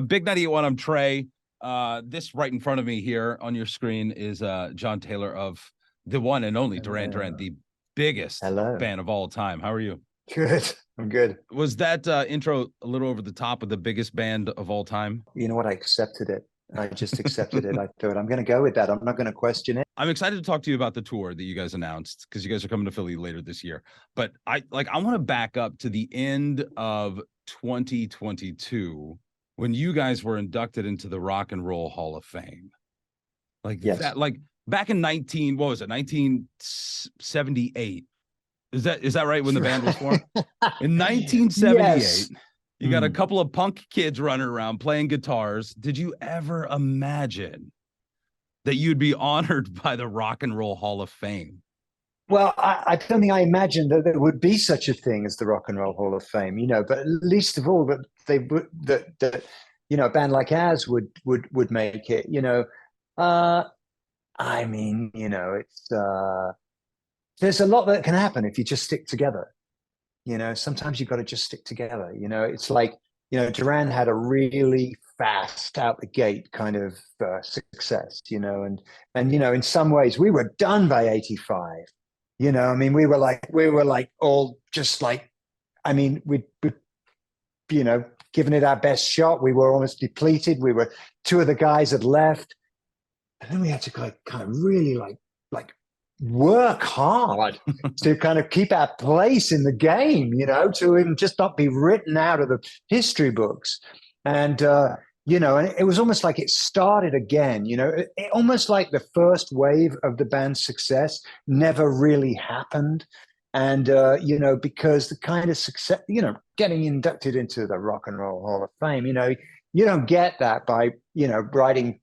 Big 98.1. I'm Trey. This right in front of me here on your screen is John Taylor of the one and only Duran Duran, the biggest band of all time. How are you? Good. I'm good. Was that intro a little over the top of the biggest band of all time? You know what? I accepted it. I just accepted it. I thought I'm going to go with that. I'm not going to question it. I'm excited to talk to you about the tour that you guys announced because you guys are coming to Philly later this year. But I want to back up to the end of 2022 when you guys were inducted into the Rock and Roll Hall of Fame. That, back in 1978. Is that right when the band was formed? In 1978, yes. You got a couple of punk kids running around playing guitars. Did you ever imagine that you'd be honored by the Rock and Roll Hall of Fame? Well, I don't think I imagined that there would be such a thing as the Rock and Roll Hall of Fame, but least of all that they would that a band like ours would make it. It's there's a lot that can happen if you just stick together. Sometimes you've got to just stick together. It's like, Duran had a really fast out the gate kind of success, and in some ways we were done by 85. We were like all just like, we'd given it our best shot. We were almost depleted. Two of the guys had left. And then we had to kind of really like work hard to kind of keep our place in the game, to even just not be written out of the history books. And, and it was almost like it started again, almost like the first wave of the band's success never really happened. And, because the kind of success, getting inducted into the Rock and Roll Hall of Fame, you don't get that by, writing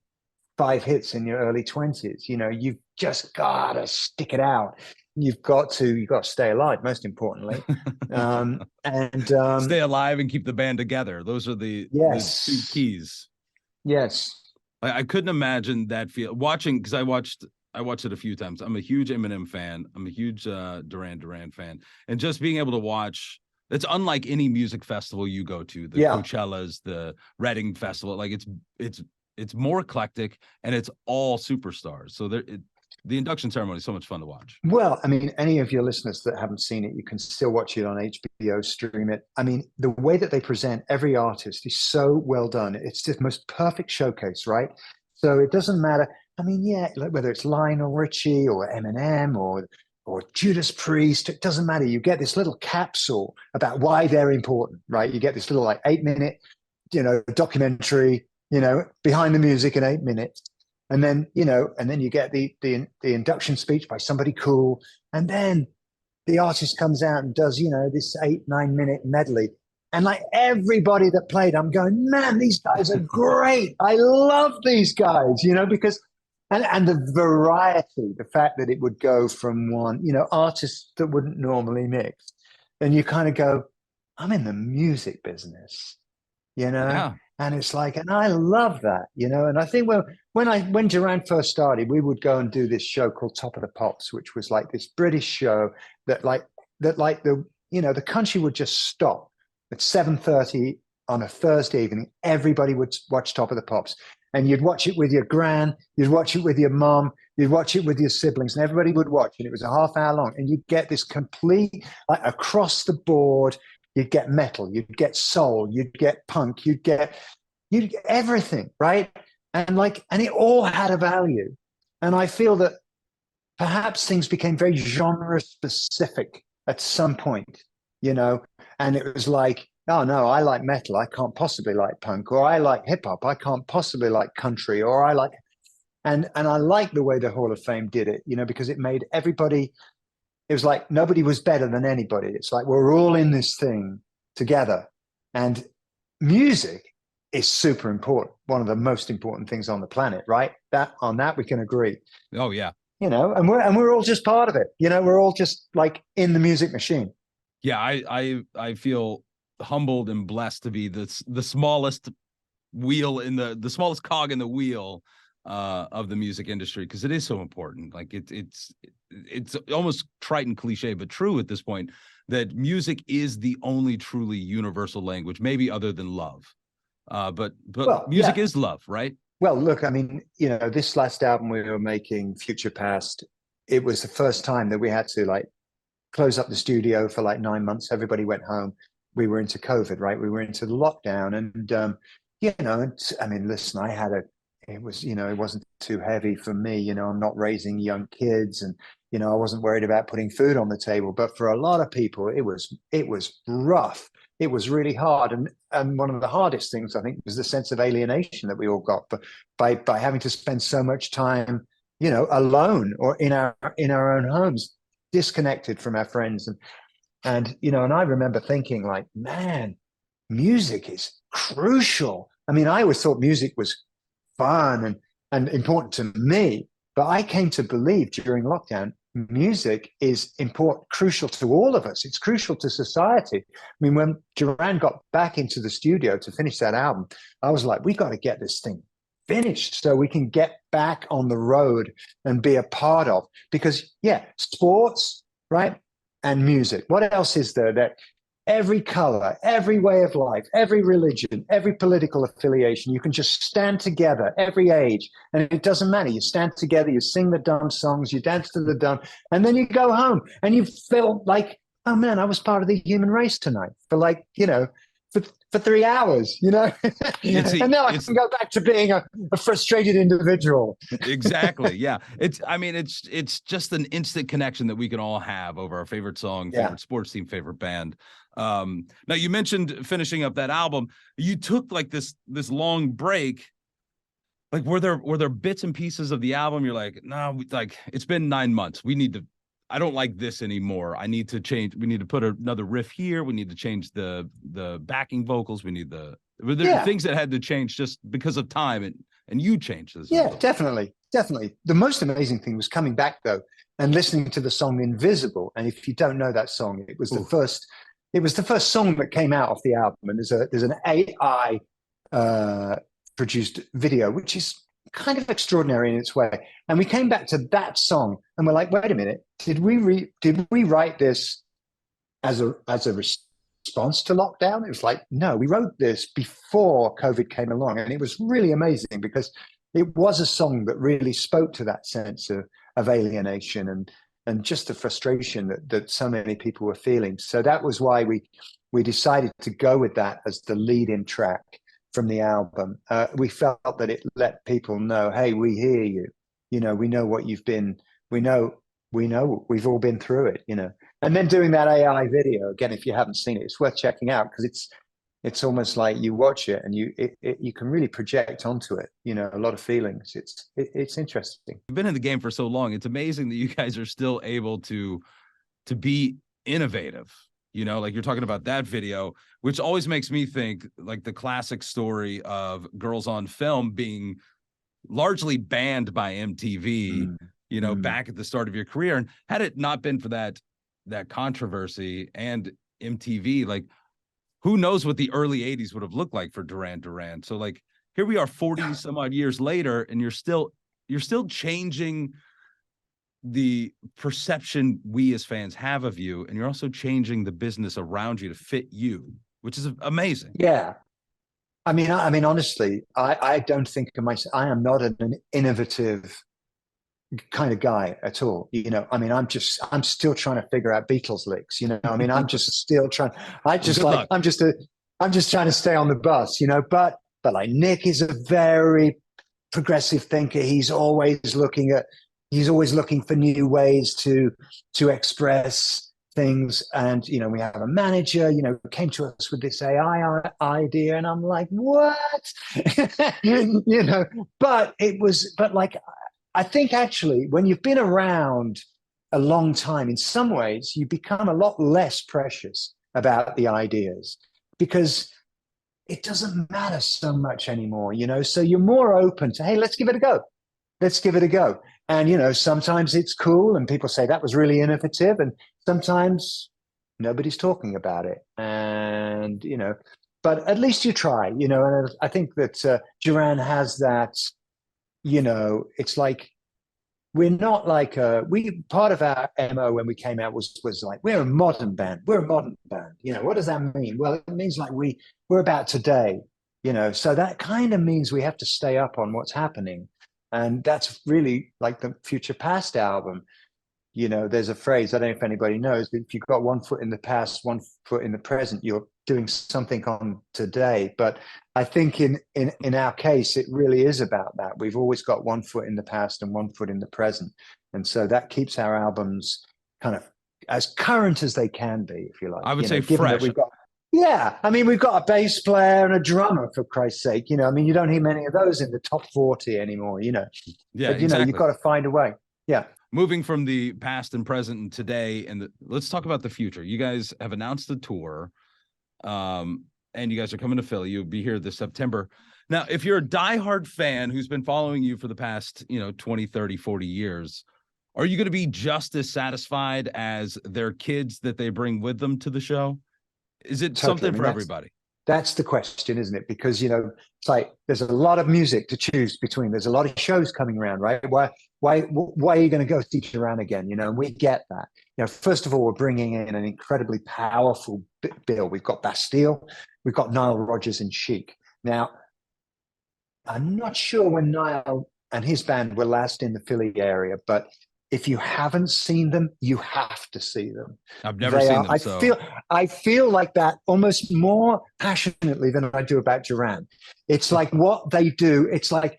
5 hits in your early 20s. You've just got to stick it out. You've got to stay alive, most importantly, and stay alive and keep the band together. Those are the two keys. Yes, I couldn't imagine that watching, because I watched it a few times. I'm a huge Eminem fan. I'm a huge Duran Duran fan, and just being able to watch. It's unlike any music festival you go to, the Coachellas, the Reading Festival. Like it's more eclectic and it's all superstars. So the induction ceremony is so much fun to watch. Well, any of your listeners that haven't seen it, you can still watch it on HBO, stream it. The way that they present every artist is so well done. It's just the most perfect showcase, right? So it doesn't matter. Whether it's Lionel Richie or Eminem or Judas Priest, it doesn't matter. You get this little capsule about why they're important, right? You get this little 8-minute, documentary, behind the music in 8 minutes. And then, and then you get the induction speech by somebody cool. And then the artist comes out and does, this 8-9 minute medley. And everybody that played, I'm going, man, these guys are great. I love these guys, because, and the variety, the fact that it would go from one, artists that wouldn't normally mix. And you kind of go, I'm in the music business, Yeah. And it's and I love that, and I think when Duran first started, we would go and do this show called Top of the Pops, which was this British show that the country would just stop at 7:30 on a Thursday evening. Everybody would watch Top of the Pops, and you'd watch it with your gran, you'd watch it with your mom, you'd watch it with your siblings, and everybody would watch, and it was a half hour long, and you'd get this complete across the board. You'd get metal, you'd get soul, you'd get punk, you'd get everything, right? And it all had a value. And I feel that perhaps things became very genre specific at some point, and it was oh no, I like metal, I can't possibly like punk, or I like hip hop, I can't possibly like country, or I like, and I like the way the Hall of Fame did it, because it made everybody. It was nobody was better than anybody. It's we're all in this thing together. And music is super important. One of the most important things on the planet, right? On that we can agree. Oh yeah. And we're all just part of it. We're all just in the music machine. Yeah, I feel humbled and blessed to be the smallest wheel in the smallest cog in the wheel of the music industry, because it is so important. It's almost trite and cliche, but true at this point, that music is the only truly universal language, maybe other than love. But Well, music yeah. is love, right? Well, look, I mean, this last album we were making, Future Past, it was the first time that we had to like close up the studio for like 9 months. Everybody went home. We were into COVID, right? We were into the lockdown, and I mean, listen, it was, it wasn't too heavy for me. I'm not raising young kids, and I wasn't worried about putting food on the table. But for a lot of people, it was rough. It was really hard, and one of the hardest things I think was the sense of alienation that we all got by having to spend so much time, alone or in our own homes, disconnected from our friends, and I remember thinking like, man, music is crucial. I mean, I always thought music was fun and important to me, but I came to believe during lockdown music is important, crucial to all of us. It's crucial to society. I mean, when Duran got back into the studio to finish that album, I was like, we got to get this thing finished so we can get back on the road and be a part of, because yeah, sports, right, and music. What else is there that every color, every way of life, every religion, every political affiliation, you can just stand together, every age, and it doesn't matter. You stand together, you sing the dumb songs, you dance to the dumb, and then you go home and you feel like, oh man, I was part of the human race tonight for like, for 3 hours, and now I can go back to being a frustrated individual. Exactly. Yeah. It's just an instant connection that we can all have over our favorite song, favorite sports team, favorite band. Now you mentioned finishing up that album. You took like this long break. Like, were there bits and pieces of the album you're like, no, like it's been 9 months. I don't like this anymore. I need to change. We need to put another riff here. We need to change the backing vocals. Were there things that had to change just because of time and you changed as well? Definitely. The most amazing thing was coming back though and listening to the song Invisible. And if you don't know that song, it was the first song that came out off the album. And there's an AI produced video, which is kind of extraordinary in its way. And we came back to that song and we're like, wait a minute, did we write this as a response to lockdown? It was like, no, we wrote this before COVID came along. And it was really amazing because it was a song that really spoke to that sense of alienation and just the frustration that so many people were feeling. So that was why we decided to go with that as the lead-in track from the album. We felt that it let people know, hey, we hear you. We know what you've been. We know we've all been through it. And then doing that AI video again, if you haven't seen it, it's worth checking out because it's almost like you watch it and you can really project onto it. A lot of feelings. It's interesting. You've been in the game for so long. It's amazing that you guys are still able to be innovative. Like you're talking about that video, which always makes me think like the classic story of Girls on Film being largely banned by MTV, back at the start of your career. And had it not been for that controversy and MTV, like who knows what the early 80s would have looked like for Duran Duran. So like here we are 40 some odd years later, and you're still changing the perception we as fans have of you, and you're also changing the business around you to fit you, which is amazing. Yeah. I mean, honestly, I don't think of myself. I am not an innovative kind of guy at all. I mean, I'm still trying to figure out Beatles licks. I mean, I'm just still trying. I'm just trying to stay on the bus. But like Nick is a very progressive thinker. He's always looking for new ways to express things. And, we have a manager, who came to us with this AI idea. And I'm like, what? But I think actually when you've been around a long time, in some ways, you become a lot less precious about the ideas because it doesn't matter so much anymore, so you're more open to, hey, let's give it a go. And, sometimes it's cool and people say that was really innovative. And sometimes nobody's talking about it. And, but at least you try, and I think that Duran has that, it's like, we're not like, part of our MO when we came out was like, we're a modern band. What does that mean? Well, it means like we're about today. So that kind of means we have to stay up on what's happening. And that's really like the Future Past album. There's a phrase, I don't know if anybody knows, but if you've got one foot in the past, one foot in the present, you're doing something on today. But I think in our case, it really is about that. We've always got one foot in the past and one foot in the present. And so that keeps our albums kind of as current as they can be, if you like. I would say given that fresh. we've got a bass player and a drummer, for Christ's sake. You don't hear many of those in the top 40 anymore, Yeah, But, exactly. you've got to find a way. Yeah. Moving from the past and present and today, and let's talk about the future. You guys have announced the tour, and you guys are coming to Philly. You'll be here this September. Now, if you're a diehard fan who's been following you for the past, 20, 30, 40 years, are you going to be just as satisfied as their kids that they bring with them to the show? Is it something for everybody? That's the question, isn't it? Because, it's like there's a lot of music to choose between. There's a lot of shows coming around, right? Why are you going to go see Duran again? And we get that. First of all, we're bringing in an incredibly powerful bill. We've got Bastille, we've got Nile Rodgers and Chic. Now, I'm not sure when Nile and his band were last in the Philly area, but if you haven't seen them, you have to see them. I've never seen them. I feel like that almost more passionately than I do about Duran. It's like what they do. It's like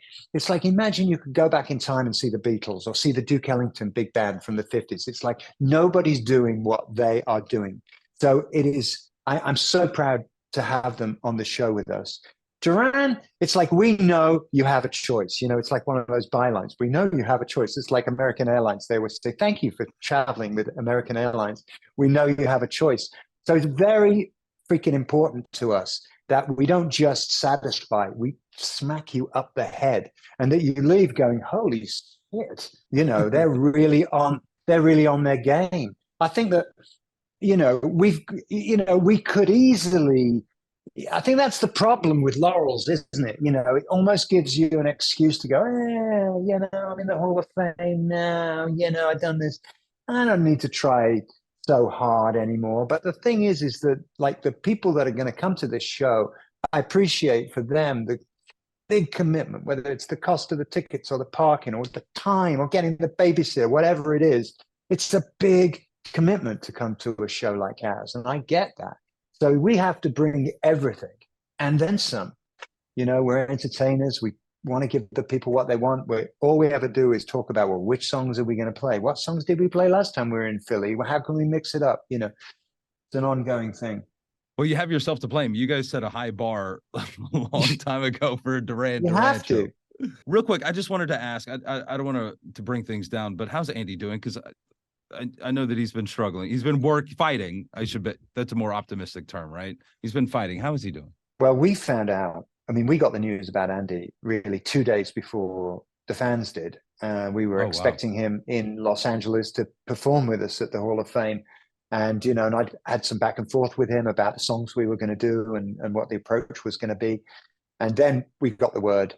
imagine you could go back in time and see the Beatles or see the Duke Ellington big band from the 50s. It's like nobody's doing what they are doing. So it is. I'm so proud to have them on the show with us. Duran, it's like we know you have a choice. It's like one of those bylines. We know you have a choice. It's like American Airlines. They would say, thank you for traveling with American Airlines. We know you have a choice. So it's very freaking important to us that we don't just satisfy, we smack you up the head and that you leave going, holy shit, they're really on their game. I think that, we could easily, I think that's the problem with Laurels, isn't it? It almost gives you an excuse to go, I'm in the Hall of Fame now. I've done this. I don't need to try so hard anymore. But the thing is that like the people that are going to come to this show, I appreciate for them the big commitment, whether it's the cost of the tickets or the parking or the time or getting the babysitter, whatever it is. It's a big commitment to come to a show like ours. And I get that. So we have to bring everything and then some. We're entertainers. We want to give the people what they want. All we ever do is talk about, well, which songs are we going to play? What songs did we play last time we were in Philly? Well, how can we mix it up? It's an ongoing thing. Well, you have yourself to blame. You guys set a high bar a long time ago for a Duran. You have to. Real quick, I just wanted to ask, I don't want to bring things down, but how's Andy doing? Because I know that he's been struggling. He's been fighting. That's a more optimistic term, right? He's been fighting. How is he doing? Well, we found out. We got the news about Andy really 2 days before the fans did. We were expecting him in Los Angeles to perform with us at the Hall of Fame. And, and I'd had some back and forth with him about the songs we were going to do and what the approach was going to be. And then we got the word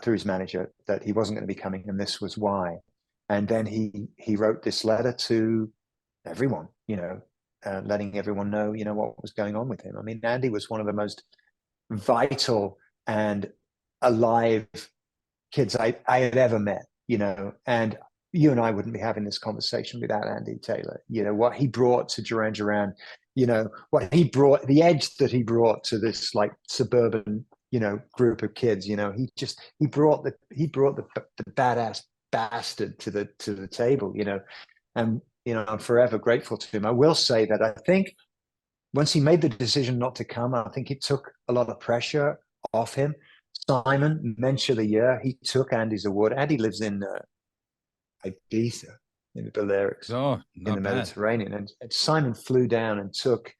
through his manager that he wasn't going to be coming, and this was why. And then he wrote this letter to everyone, letting everyone know, what was going on with him. Andy was one of the most vital and alive kids I had ever met, and you and I wouldn't be having this conversation without Andy Taylor. What he brought to Duran Duran, what he brought, the edge that he brought to this like suburban, group of kids. He brought the badass bastard to the table, and I'm forever grateful to him. I will say that I think once he made the decision not to come, I think it took a lot of pressure off him. Simon, Mensch of the Year, he took Andy's award. Andy lives in Ibiza, in the Balearics, in the Mediterranean, and Simon flew down and took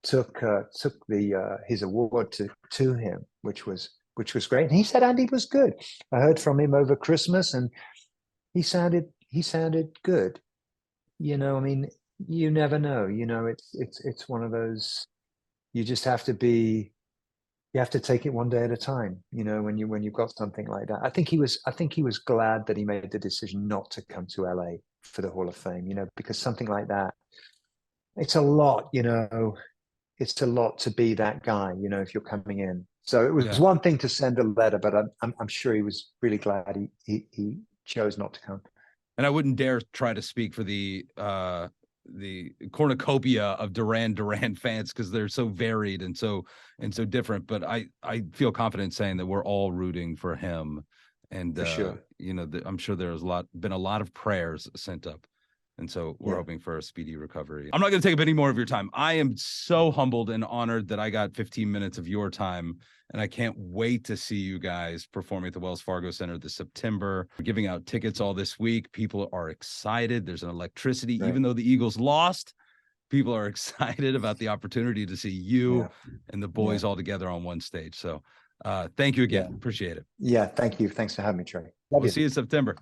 his award to him, which was great. And he said Andy was good. I heard from him over Christmas, and he sounded good. You never know. It's one of those. You just have to be. You have to take it one day at a time. When you've got something like that. I think he was glad that he made the decision not to come to LA for the Hall of Fame. Because something like that, it's a lot. It's a lot to be that guy. If you're coming in. So it was Yeah. one thing to send a letter, but I'm sure he was really glad he chose not to come. And I wouldn't dare try to speak for the cornucopia of Duran Duran fans because they're so varied and so different. But I feel confident saying that we're all rooting for him, and For sure. you know, I'm sure there's been a lot of prayers sent up. And so we're hoping for a speedy recovery. I'm not going to take up any more of your time. I am so humbled and honored that I got 15 minutes of your time. And I can't wait to see you guys performing at the Wells Fargo Center this September. We're giving out tickets all this week. People are excited. There's an electricity. Right. Even though the Eagles lost, people are excited about the opportunity to see you and the boys all together on one stage. So thank you again. Appreciate it. Yeah. Thank you. Thanks for having me, Trey. We'll see you in September.